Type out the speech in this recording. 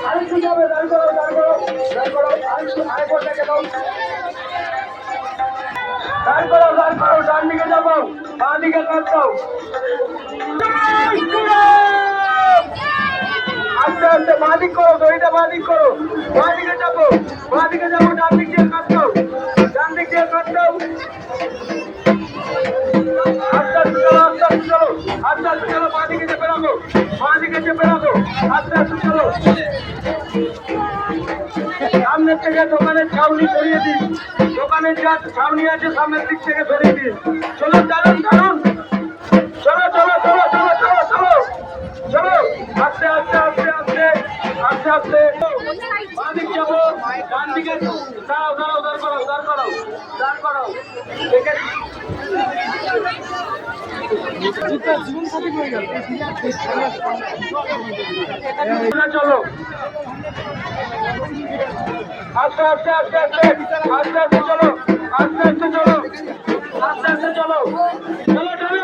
আরেকটু যাবে, দাঁড় করো, দাঁড় করো, দাঁড় করো, আরেকবার দেখে দাও। দাঁড় করো, দাঁড় করো, ডান দিকে যাবো, বাঁ দিকে কাট দাও। আস্তে আস্তে বাঁ দিক করো, দড়িটা বাঁ দিক করো, বাঁ দিকে যাবো, বাঁ দিকে যাবো, ডান দিক দিয়ে কাট দাও, ডান দিক দিয়ে কাট দাও। আস্তে আস্তে চলো, আস্তে আস্তে চলো, আস্তে আস্তে চলো, বাঁ দিকে চেপে রাখো, বাঁ দিকে চেপে রাখো, আস্তে আস্তে চলো। সামনের থেকে দোকানের ছাউনি সরিয়ে দিন, দোকানের যা ছাউনি আছে সামনের দিক থেকে সরিয়ে দিন। চলো, চালুন, চালুন, চলো, চলো, চলো, চলো, চলো, চলো, চলো, আস্তে আস্তে আস্তে আস্তে আস্তে আস্তে বাঁ দিক যাবো, ডান দিকে দাঁড়াও, দাঁড়াও, দাঁড় করো, দাঁড় করো, দাঁড় করো, দেখে চলো, আস্তে আস্তে আস্তে আস্তে আস্তে আস্তে চলো, আস্তে আস্তে চলো, আস্তে আস্তে চলো, চলো, চলো।